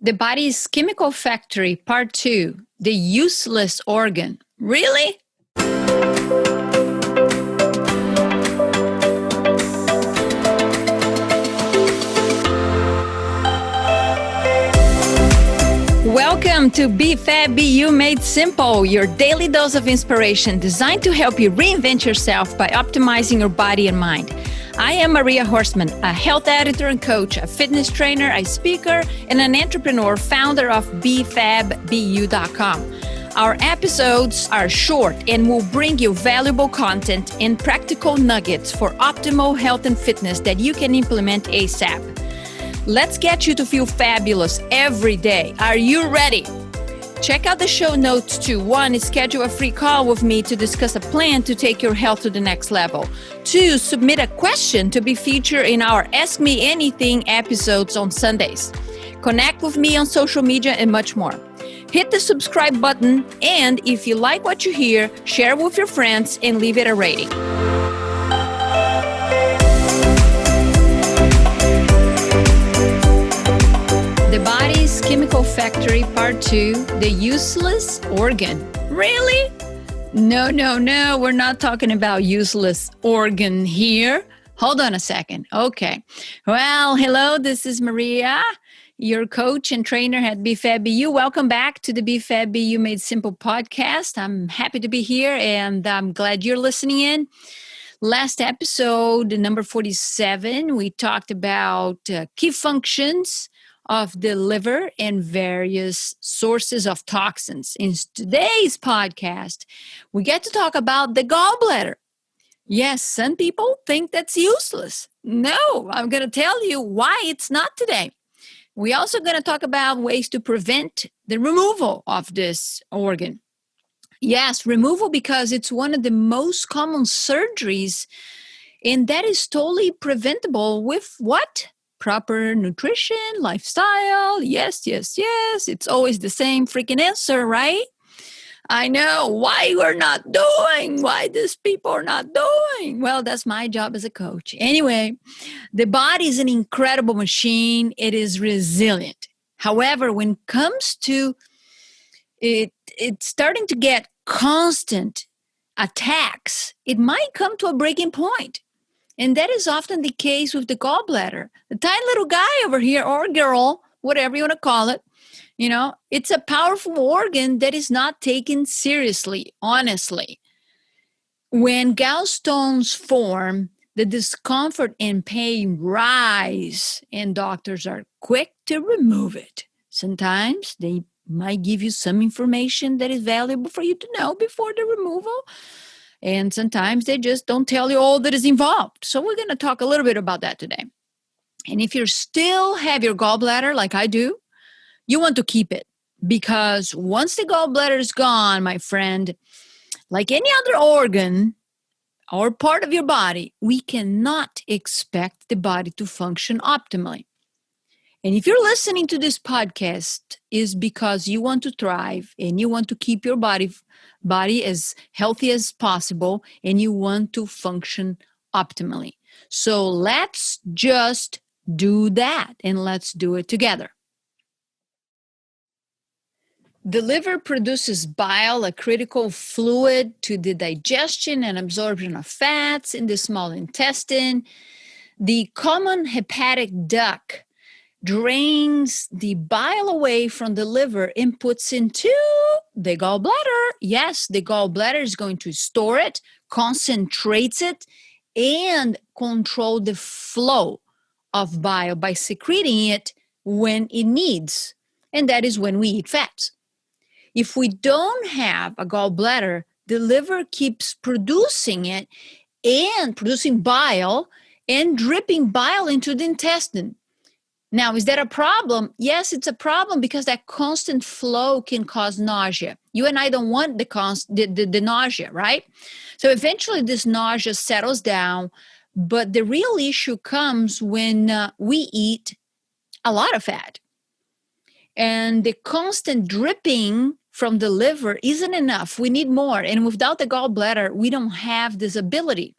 The Body's Chemical Factory, Part 2, The Useless Organ. Really? Welcome to BFAB Made Simple, your daily dose of inspiration designed to help you reinvent yourself by optimizing your body and mind. I am Maria Horstman, a health editor and coach, a fitness trainer, a speaker, and an entrepreneur, founder of BFABU.com. Our episodes are short and will bring you valuable content and practical nuggets for optimal health and fitness that you can implement ASAP. Let's get you to feel fabulous every day. Are you ready? Check out the show notes too. 1, schedule a free call with me to discuss a plan to take your health to the next level. 2, submit a question to be featured in our Ask Me Anything episodes on Sundays. Connect with me on social media and much more. Hit the subscribe button, and if you like what you hear, share with your friends and leave it a rating. The Body's Chemical Factory, Part 2, The Useless Organ. Really? No, we're not talking about useless organ here. Hold on a second. Okay. Well, hello, this is Maria, your coach and trainer at BFABU. Welcome back to the BFABU Made Simple podcast. I'm happy to be here, and I'm glad you're listening in. Last episode, number 47, we talked about key functions of the liver and various sources of toxins. In today's podcast, we get to talk about the gallbladder. Yes, some people think that's useless. No, I'm going to tell you why it's not today. We're also going to talk about ways to prevent the removal of this organ. Yes, removal, because it's one of the most common surgeries, and that is totally preventable with what? Proper nutrition, lifestyle. Yes. It's always the same freaking answer, right? I know why these people are not doing. Well, that's my job as a coach. Anyway, the body is an incredible machine. It is resilient. However, when it comes to it's starting to get constant attacks, it might come to a breaking point. And that is often the case with the gallbladder. The tiny little guy over here, or girl, whatever you want to call it, it's a powerful organ that is not taken seriously, honestly. When gallstones form, the discomfort and pain rise, and doctors are quick to remove it. Sometimes they might give you some information that is valuable for you to know before the removal. And sometimes they just don't tell you all that is involved. So we're going to talk a little bit about that today. And if you still have your gallbladder like I do, you want to keep it. Because once the gallbladder is gone, my friend, like any other organ or part of your body, we cannot expect the body to function optimally. And if you're listening to this podcast, is because you want to thrive and you want to keep your body as healthy as possible, and you want to function optimally. So let's just do that, and let's do it together. The liver produces bile, a critical fluid to the digestion and absorption of fats in the small intestine. The common hepatic duct drains the bile away from the liver and puts into the gallbladder. Yes, the gallbladder is going to store it, concentrates it, and control the flow of bile by secreting it when it needs. And that is when we eat fats. If we don't have a gallbladder, the liver keeps producing it and producing bile and dripping bile into the intestine. Now, is that a problem? Yes, it's a problem because that constant flow can cause nausea. You and I don't want the nausea, right? So eventually this nausea settles down, but the real issue comes when we eat a lot of fat. And the constant dripping from the liver isn't enough. We need more. And without the gallbladder, we don't have this ability.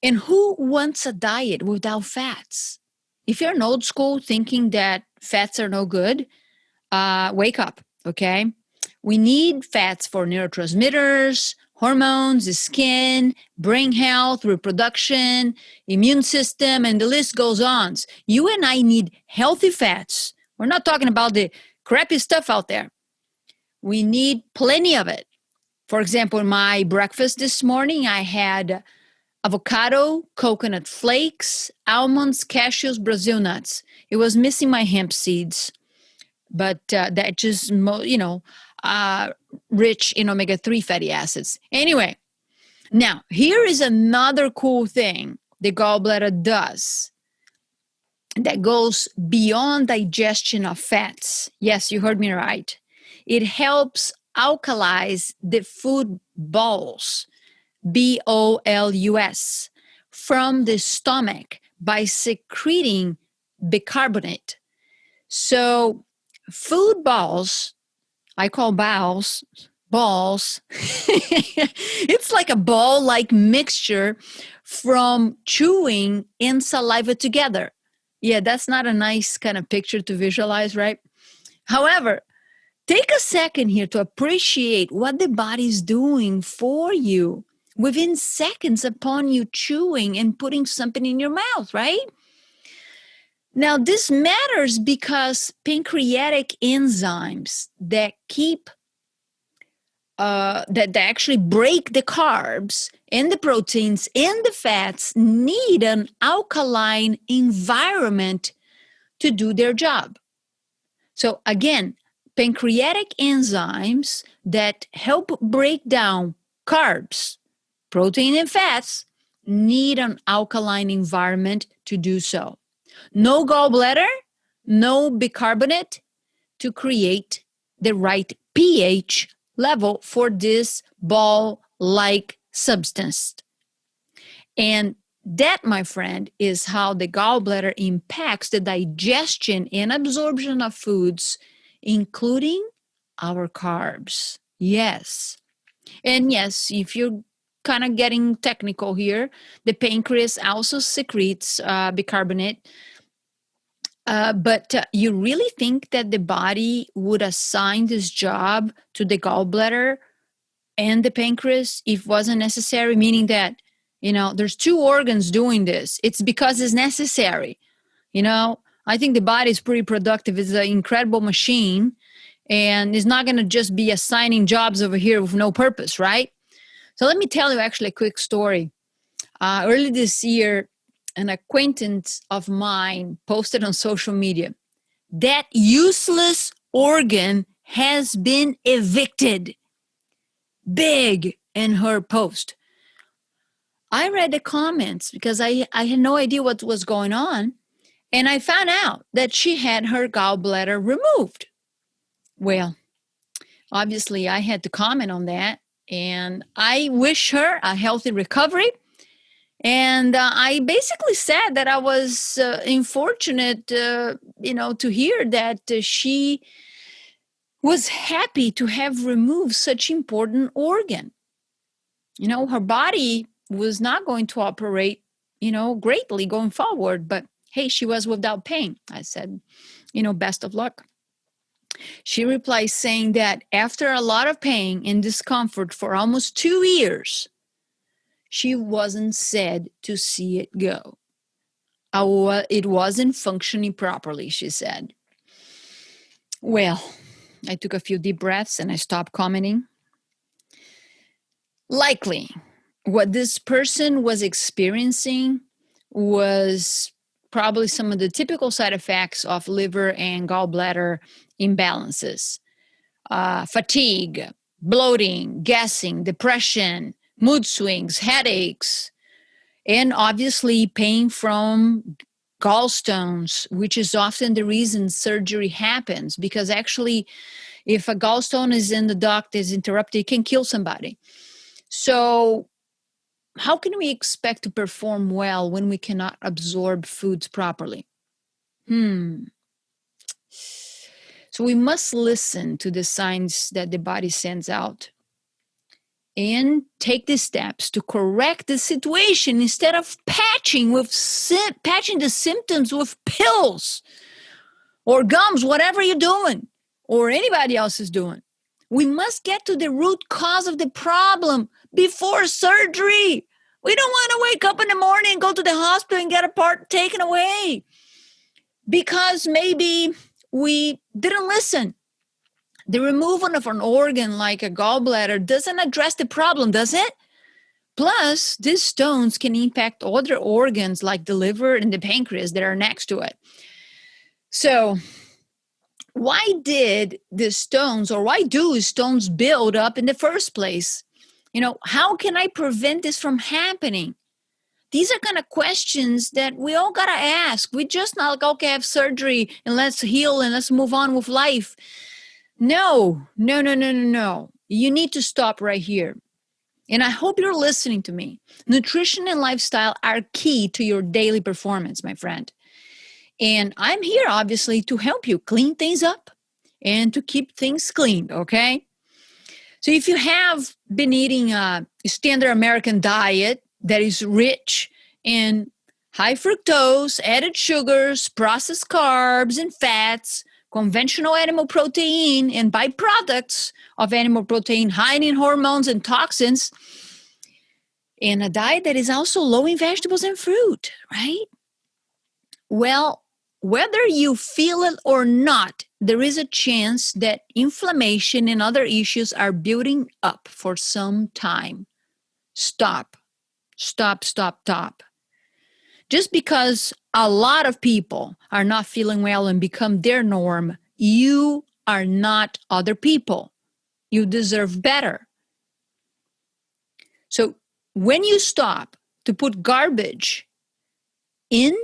And who wants a diet without fats? if you're an old school thinking that fats are no good, wake up, okay? We need fats for neurotransmitters, hormones, the skin, brain health, reproduction, immune system, and the list goes on. You and I need healthy fats. We're not talking about the crappy stuff out there. We need plenty of it. For example, in my breakfast this morning, I had avocado, coconut flakes, almonds, cashews, Brazil nuts. It was missing my hemp seeds, but that just, rich in omega-3 fatty acids. Anyway, now here is another cool thing the gallbladder does that goes beyond digestion of fats. Yes, you heard me right. It helps alkalize the food balls, BOLUS, from the stomach by secreting bicarbonate. So food balls, I call balls. It's like a ball-like mixture from chewing and saliva together. Yeah, that's not a nice kind of picture to visualize, right? However, take a second here to appreciate what the body's doing for you within seconds upon you chewing and putting something in your mouth, right? Now, this matters because pancreatic enzymes that that actually break the carbs and the proteins and the fats need an alkaline environment to do their job. So again, pancreatic enzymes that help break down carbs, protein, and fats need an alkaline environment to do so. No gallbladder, no bicarbonate to create the right pH level for this ball-like substance. And that, my friend, is how the gallbladder impacts the digestion and absorption of foods, including our carbs. Yes. And yes, if you're kind of getting technical here, the pancreas also secretes bicarbonate. But you really think that the body would assign this job to the gallbladder and the pancreas if wasn't necessary? Meaning that, there's two organs doing this. It's because it's necessary. I think the body is pretty productive. It's an incredible machine, and it's not going to just be assigning jobs over here with no purpose, right? So let me tell you actually a quick story. Early this year, an acquaintance of mine posted on social media that useless organ has been evicted. Big in her post. I read the comments because I had no idea what was going on. And I found out that she had her gallbladder removed. Well, obviously I had to comment on that. And I wish her a healthy recovery. And I basically said that I was unfortunate, to hear that she was happy to have removed such important organ. Her body was not going to operate, greatly going forward. But hey, she was without pain. I said, best of luck. She replied saying that after a lot of pain and discomfort for almost 2 years, she wasn't sad to see it go. It wasn't functioning properly, she said. Well, I took a few deep breaths and I stopped commenting. Likely, what this person was experiencing was probably some of the typical side effects of liver and gallbladder imbalances. Fatigue, bloating, gassing, depression, mood swings, headaches, and obviously pain from gallstones, which is often the reason surgery happens. Because actually, if a gallstone is in the duct, is interrupted, it can kill somebody. So how can we expect to perform well when we cannot absorb foods properly? So we must listen to the signs that the body sends out. and take the steps to correct the situation instead of patching the symptoms with pills or gums, whatever you're doing or anybody else is doing. We must get to the root cause of the problem before surgery. We don't want to wake up in the morning and go to the hospital and get a part taken away because maybe we didn't listen. The removal of an organ like a gallbladder doesn't address the problem, does it? Plus, these stones can impact other organs like the liver and the pancreas that are next to it. So, why did the stones, or why do stones build up in the first place? How can I prevent this from happening? These are kind of questions that we all got to ask. We just not like, okay, have surgery and let's heal and let's move on with life. No. You need to stop right here. And I hope you're listening to me. Nutrition and lifestyle are key to your daily performance, my friend. And I'm here, obviously, to help you clean things up and to keep things clean, okay? So if you have been eating a standard American diet that is rich in high fructose, added sugars, processed carbs and fats, conventional animal protein, and byproducts of animal protein, high in hormones and toxins, and a diet that is also low in vegetables and fruit, right? Well, whether you feel it or not, there is a chance that inflammation and other issues are building up for some time. Stop. Just because a lot of people are not feeling well and become their norm, you are not other people. You deserve better. So when you stop to put garbage in,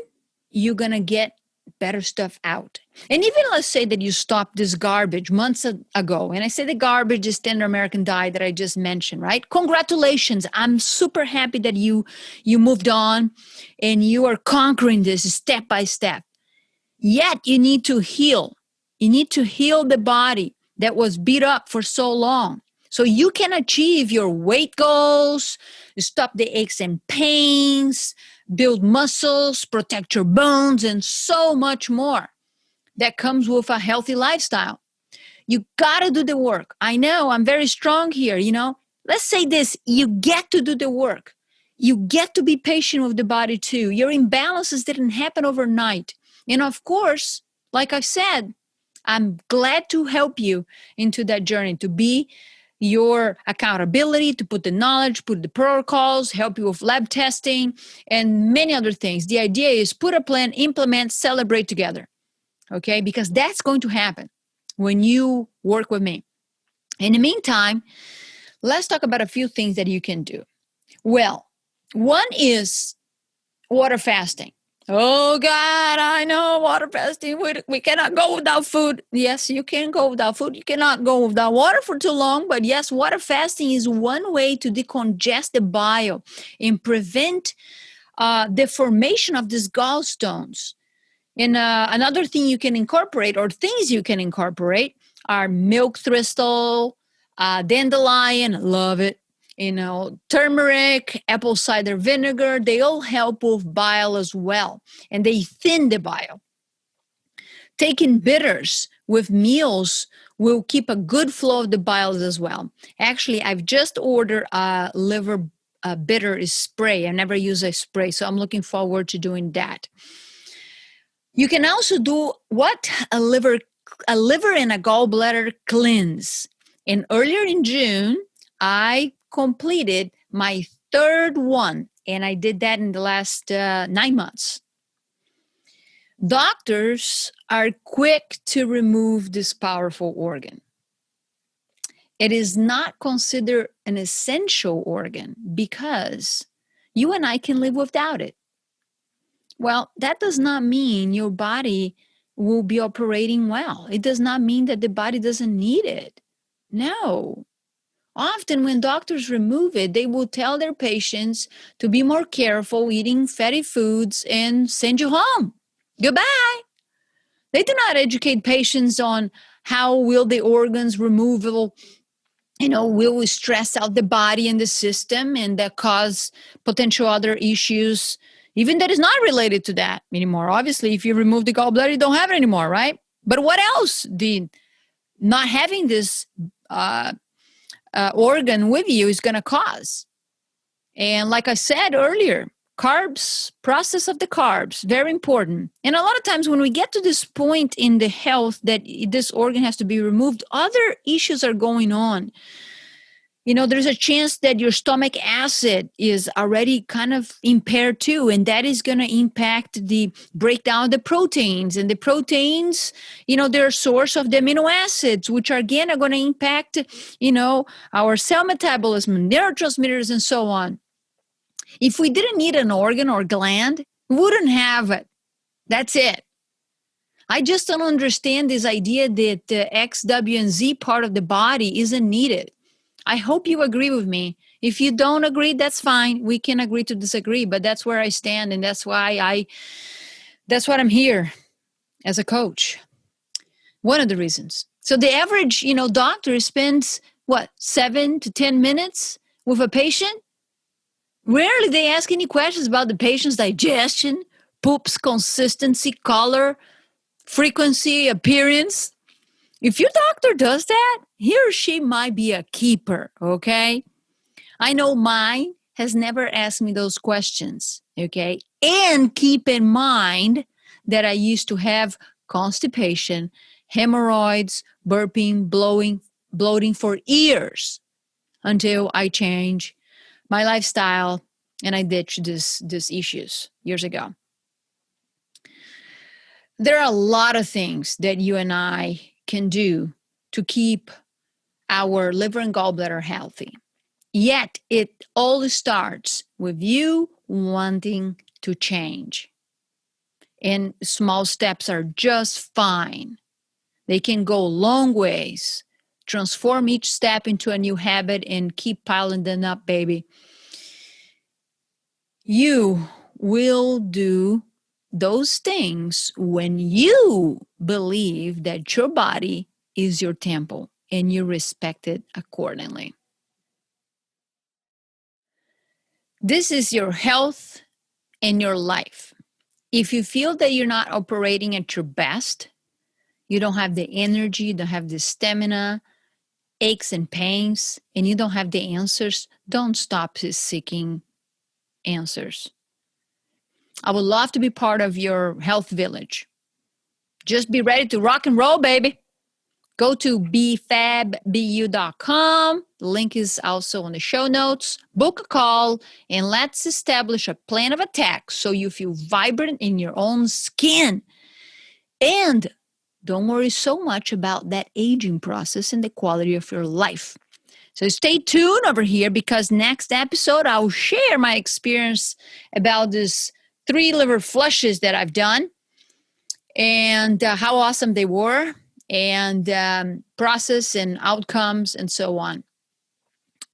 you're going to get better stuff out. And even let's say that you stopped this garbage months ago, and I say the garbage is standard American diet that I just mentioned, right? Congratulations. I'm super happy that you moved on and you are conquering this step by step. Yet you need to heal. You need to heal the body that was beat up for so long. So you can achieve your weight goals, stop the aches and pains, build muscles, protect your bones, and so much more that comes with a healthy lifestyle. You got to do the work. I know I'm very strong here, Let's say this, you get to do the work. You get to be patient with the body too. Your imbalances didn't happen overnight. And of course, like I've said, I'm glad to help you into that journey, to be your accountability, to put the knowledge, put the protocols, help you with lab testing, and many other things. The idea is put a plan, implement, celebrate together, okay? Because that's going to happen when you work with me. In the meantime, let's talk about a few things that you can do. Well, one is water fasting. Oh, God, I know water fasting. We cannot go without food. Yes, you can go without food. You cannot go without water for too long. But yes, water fasting is one way to decongest the bile and prevent the formation of these gallstones. And another thing you can incorporate, or things you can incorporate, are milk thistle, dandelion, love it. Turmeric, apple cider vinegar, they all help with bile as well. And they thin the bile. Taking bitters with meals will keep a good flow of the bile as well. Actually, I've just ordered a liver bitter spray. I never use a spray, so I'm looking forward to doing that. You can also do a liver and a gallbladder cleanse. And earlier in June, I completed my third one, and I did that in the last 9 months. Doctors are quick to remove this powerful organ. It is not considered an essential organ because you and I can live without it. Well, that does not mean your body will be operating well. It does not mean that the body doesn't need it. No. Often when doctors remove it, they will tell their patients to be more careful eating fatty foods and send you home. Goodbye. They do not educate patients on how will the organs removal will stress out the body and the system, and that cause potential other issues, even that is not related to that anymore. Obviously, if you remove the gallbladder, you don't have it anymore, right? But what else the not having this organ with you is going to cause? And like I said earlier, carbs, process of the carbs, very important. And a lot of times when we get to this point in the health that this organ has to be removed, other issues are going on. There's a chance that your stomach acid is already kind of impaired too, and that is going to impact the breakdown of the proteins. And the proteins, they're a source of the amino acids, which are again are going to impact, our cell metabolism, neurotransmitters, and so on. If we didn't need an organ or gland, we wouldn't have it. That's it. I just don't understand this idea that the X, W, and Z part of the body isn't needed. I hope you agree with me. If you don't agree, that's fine. We can agree to disagree, but that's where I stand, and that's why that's what I'm here as a coach. One of the reasons. So the average, doctor spends 7 to 10 minutes with a patient. Rarely they ask any questions about the patient's digestion, poops, consistency, color, frequency, appearance. If your doctor does that, he or she might be a keeper, okay? I know mine has never asked me those questions, okay? And keep in mind that I used to have constipation, hemorrhoids, burping, bloating for years until I changed my lifestyle and I ditched these issues years ago. There are a lot of things that you and I can do to keep our liver and gallbladder healthy. Yet it all starts with you wanting to change. And small steps are just fine. They can go long ways. Transform each step into a new habit and keep piling them up, baby. You will do those things when you believe that your body is your temple and you respect it accordingly. This is your health and your life. If you feel that you're not operating at your best, you don't have the energy, you don't have the stamina, aches and pains, and you don't have the answers, don't stop seeking answers. I would love to be part of your health village. Just be ready to rock and roll, baby. Go to bfabbu.com. The link is also on the show notes. Book a call and let's establish a plan of attack so you feel vibrant in your own skin. And don't worry so much about that aging process and the quality of your life. So stay tuned over here because next episode I'll share my experience about this 3 liver flushes that I've done and how awesome they were and process and outcomes and so on.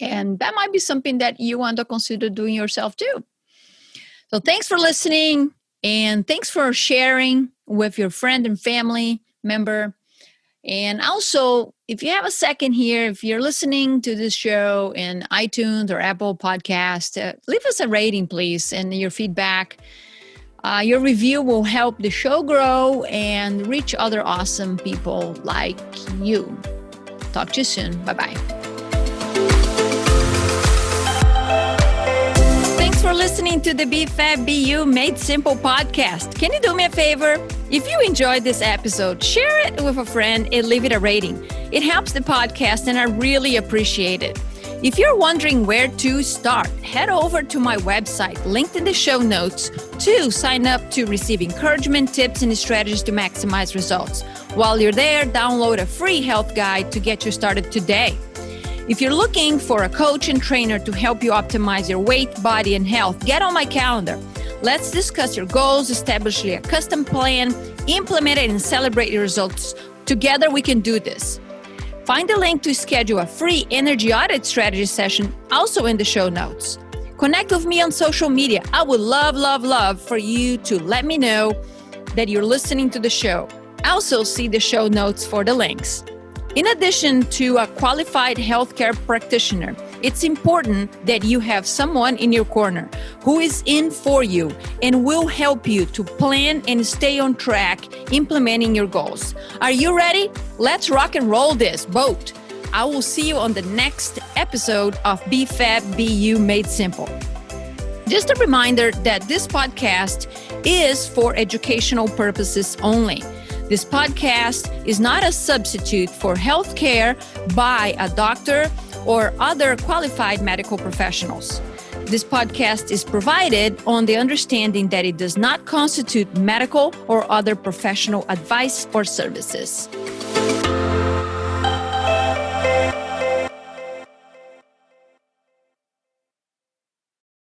And that might be something that you want to consider doing yourself too. So thanks for listening and thanks for sharing with your friend and family member. And also, if you have a second here, if you're listening to this show in iTunes or Apple Podcast, leave us a rating, please, and your feedback. Your review will help the show grow and reach other awesome people like you. Talk to you soon. Bye-bye. Thanks for listening to the BFABU Made Simple podcast. Can you do me a favor? If you enjoyed this episode, share it with a friend and leave it a rating. It helps the podcast and I really appreciate it. If you're wondering where to start, head over to my website, linked in the show notes, to sign up to receive encouragement, tips, and strategies to maximize results. While you're there, download a free health guide to get you started today. If you're looking for a coach and trainer to help you optimize your weight, body, and health, get on my calendar. Let's discuss your goals, establish a custom plan, implement it, and celebrate your results. Together, we can do this. Find the link to schedule a free energy audit strategy session also in the show notes. Connect with me on social media. I would love for you to let me know that you're listening to the show. Also, see the show notes for the links. In addition to a qualified healthcare practitioner, it's important that you have someone in your corner who is in for you and will help you to plan and stay on track implementing your goals. Are you ready? Let's rock and roll this boat. I will see you on the next episode of BFAB-BU Made Simple. Just a reminder that this podcast is for educational purposes only. This podcast is not a substitute for health care by a doctor or other qualified medical professionals. This podcast is provided on the understanding that it does not constitute medical or other professional advice or services.